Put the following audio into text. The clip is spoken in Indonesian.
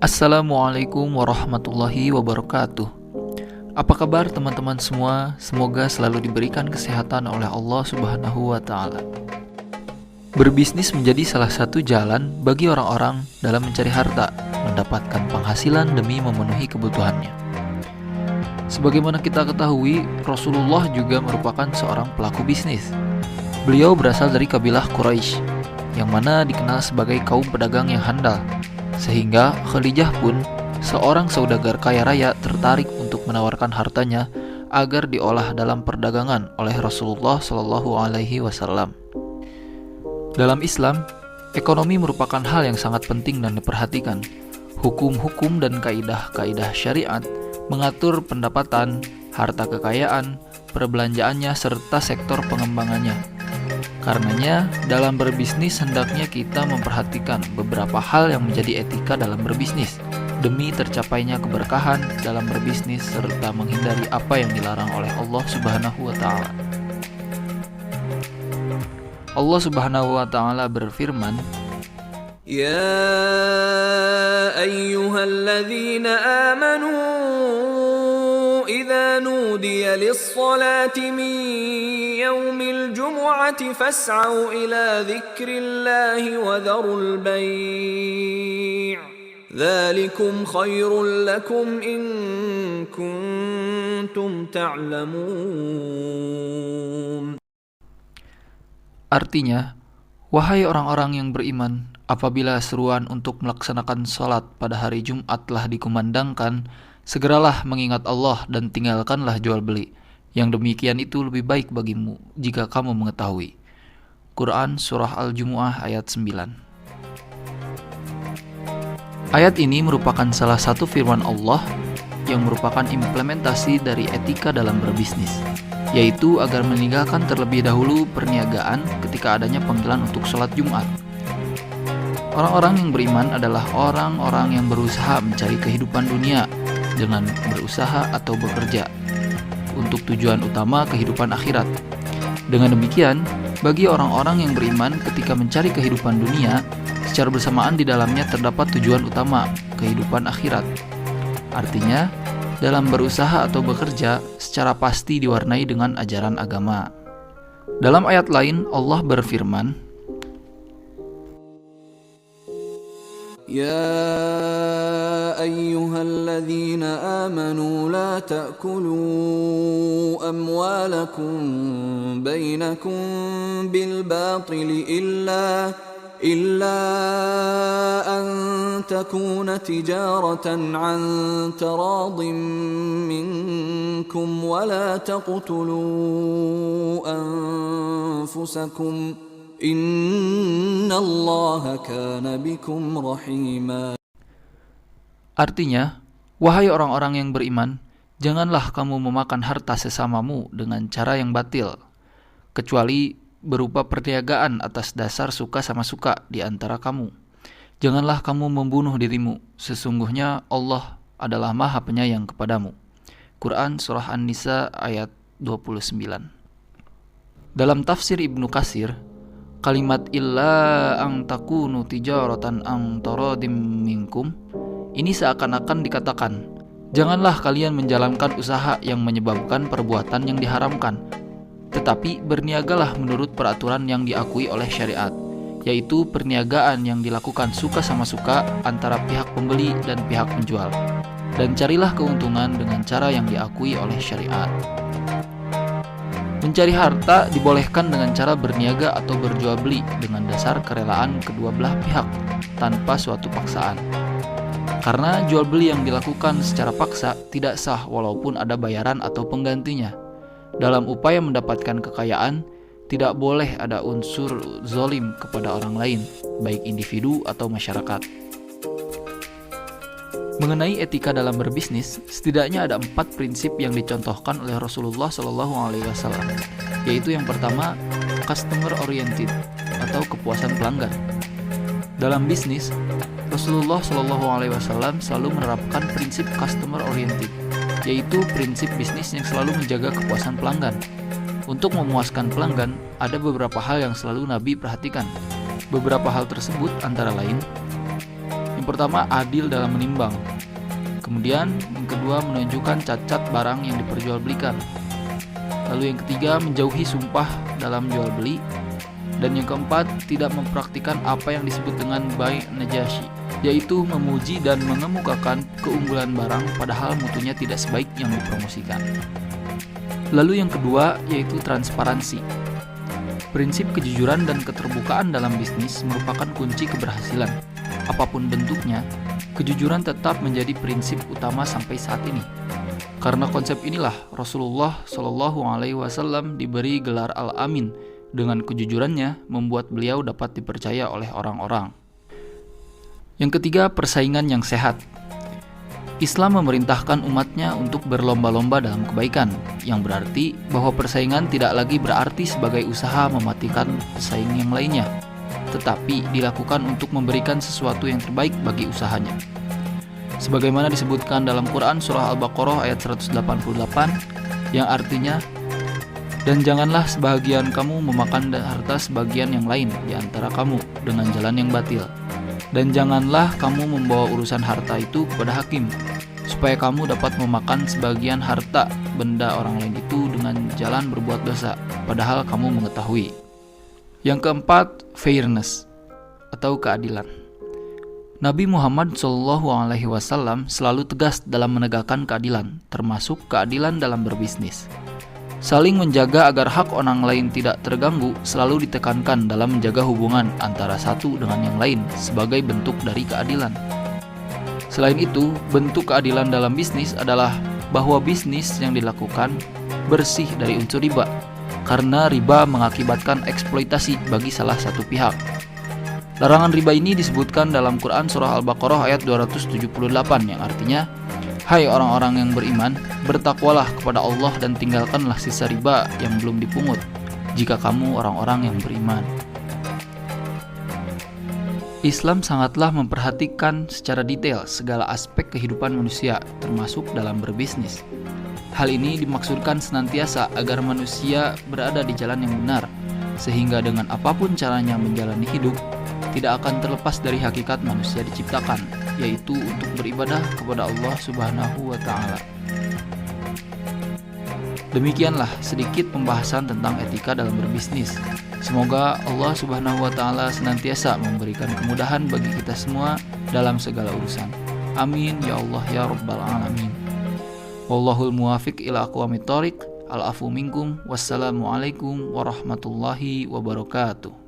Assalamualaikum warahmatullahi wabarakatuh. Apa kabar teman-teman semua? Semoga selalu diberikan kesehatan oleh Allah Subhanahu wa Ta'ala. Berbisnis menjadi salah satu jalan bagi orang-orang dalam mencari harta, mendapatkan penghasilan demi memenuhi kebutuhannya. Sebagaimana kita ketahui, Rasulullah juga merupakan seorang pelaku bisnis. Beliau berasal dari kabilah Quraisy, yang mana dikenal sebagai kaum pedagang yang handal. Sehingga Khadijah pun, seorang saudagar kaya raya, tertarik untuk menawarkan hartanya agar diolah dalam perdagangan oleh Rasulullah Shallallahu Alaihi Wasallam. Dalam Islam, ekonomi merupakan hal yang sangat penting dan diperhatikan. Hukum-hukum dan kaidah-kaidah syariat mengatur pendapatan, harta kekayaan, perbelanjaannya, serta sektor pengembangannya. Karenanya, dalam berbisnis hendaknya kita memperhatikan beberapa hal yang menjadi etika dalam berbisnis, demi tercapainya keberkahan dalam berbisnis serta menghindari apa yang dilarang oleh Allah Subhanahu wa Ta'ala. Allah Subhanahu wa Ta'ala berfirman, Ya ayyuhalladzina amanu إذا نودي للصلاة من يوم الجمعة فاسعوا إلى ذكر الله وذروا البيع ذلكم خير لكم إن كنتم تعلمون. Artinya, wahai orang-orang yang beriman, apabila seruan untuk melaksanakan salat pada hari Jumat telah dikumandangkan, segeralah mengingat Allah dan tinggalkanlah jual beli. Yang demikian itu lebih baik bagimu jika kamu mengetahui. Quran Surah Al-Jumu'ah ayat 9. Ayat ini merupakan salah satu firman Allah yang merupakan implementasi dari etika dalam berbisnis, yaitu agar meninggalkan terlebih dahulu perniagaan ketika adanya panggilan untuk sholat Jumat. Orang-orang yang beriman adalah orang-orang yang berusaha mencari kehidupan dunia dengan berusaha atau bekerja untuk tujuan utama kehidupan akhirat. Dengan demikian, bagi orang-orang yang beriman ketika mencari kehidupan dunia, secara bersamaan di dalamnya terdapat tujuan utama, kehidupan akhirat. Artinya, dalam berusaha atau bekerja secara pasti diwarnai dengan ajaran agama. Dalam ayat lain, Allah berfirman, يا أيها الذين آمنوا لا تأكلوا أموالكم بينكم بالباطل إلا أن تكون تجارة عن تراض منكم ولا تقتلوا أنفسكم Innallaha kana bikum rahima. Artinya, wahai orang-orang yang beriman, janganlah kamu memakan harta sesamamu dengan cara yang batil, kecuali berupa perniagaan atas dasar suka sama suka di antara kamu. Janganlah kamu membunuh dirimu, sesungguhnya Allah adalah Maha Penyayang kepadamu. Quran Surah An-Nisa ayat 29. Dalam tafsir Ibnu Katsir, kalimat illa ang takunu tijaratan ang taradim minkum ini seakan-akan dikatakan, janganlah kalian menjalankan usaha yang menyebabkan perbuatan yang diharamkan, tetapi berniagalah menurut peraturan yang diakui oleh syariat, yaitu perniagaan yang dilakukan suka sama suka antara pihak pembeli dan pihak penjual, dan carilah keuntungan dengan cara yang diakui oleh syariat. Mencari harta dibolehkan dengan cara berniaga atau berjual beli dengan dasar kerelaan kedua belah pihak tanpa suatu paksaan. Karena jual beli yang dilakukan secara paksa tidak sah walaupun ada bayaran atau penggantinya. Dalam upaya mendapatkan kekayaan, tidak boleh ada unsur zalim kepada orang lain, baik individu atau masyarakat. Mengenai etika dalam berbisnis, setidaknya ada 4 prinsip yang dicontohkan oleh Rasulullah SAW, yaitu yang pertama, customer oriented atau kepuasan pelanggan. Dalam bisnis, Rasulullah SAW selalu menerapkan prinsip customer oriented, yaitu prinsip bisnis yang selalu menjaga kepuasan pelanggan. Untuk memuaskan pelanggan, ada beberapa hal yang selalu Nabi perhatikan. Beberapa hal tersebut antara lain, Yang pertama, adil dalam menimbang. Kemudian yang kedua, menunjukkan cacat barang yang diperjualbelikan. Lalu yang ketiga, menjauhi sumpah dalam jual beli. Dan yang keempat, tidak mempraktikkan apa yang disebut dengan bai' najashi, yaitu memuji dan mengemukakan keunggulan barang padahal mutunya tidak sebaik yang dipromosikan. Lalu yang kedua, yaitu transparansi. Prinsip kejujuran dan keterbukaan dalam bisnis merupakan kunci keberhasilan. Apapun bentuknya, kejujuran tetap menjadi prinsip utama sampai saat ini. Karena konsep inilah Rasulullah Shallallahu Alaihi Wasallam diberi gelar Al-Amin. Dengan kejujurannya membuat beliau dapat dipercaya oleh orang-orang. Yang ketiga, persaingan yang sehat. Islam memerintahkan umatnya untuk berlomba-lomba dalam kebaikan, yang berarti bahwa persaingan tidak lagi berarti sebagai usaha mematikan pesaing yang lainnya, tetapi dilakukan untuk memberikan sesuatu yang terbaik bagi usahanya. Sebagaimana disebutkan dalam Quran surah Al-Baqarah ayat 188 yang artinya, dan janganlah sebahagian kamu memakan harta sebagian yang lain di antara kamu dengan jalan yang batil. Dan janganlah kamu membawa urusan harta itu kepada hakim, supaya kamu dapat memakan sebagian harta benda orang lain itu dengan jalan berbuat dosa, padahal kamu mengetahui. Yang keempat, fairness atau keadilan. Nabi Muhammad SAW selalu tegas dalam menegakkan keadilan, termasuk keadilan dalam berbisnis. Saling menjaga agar hak orang lain tidak terganggu selalu ditekankan dalam menjaga hubungan antara satu dengan yang lain sebagai bentuk dari keadilan. Selain itu, bentuk keadilan dalam bisnis adalah bahwa bisnis yang dilakukan bersih dari unsur riba, karena riba mengakibatkan eksploitasi bagi salah satu pihak. Larangan riba ini disebutkan dalam Quran surah Al-Baqarah ayat 278 yang artinya, hai orang-orang yang beriman, bertakwalah kepada Allah dan tinggalkanlah sisa riba yang belum dipungut, jika kamu orang-orang yang beriman. Islam sangatlah memperhatikan secara detail segala aspek kehidupan manusia, termasuk dalam berbisnis. Hal ini dimaksudkan senantiasa agar manusia berada di jalan yang benar, sehingga dengan apapun caranya menjalani hidup, tidak akan terlepas dari hakikat manusia diciptakan, yaitu untuk beribadah kepada Allah Subhanahu wa Ta'ala. Demikianlah sedikit pembahasan tentang etika dalam berbisnis. Semoga Allah Subhanahu wa Ta'ala senantiasa memberikan kemudahan bagi kita semua dalam segala urusan. Amin ya Allah ya Rabbal Alamin. Wallahul muwafiq ila aqwamit thoriq. Al-afu minkum. Wassalamualaikum warahmatullahi wabarakatuh.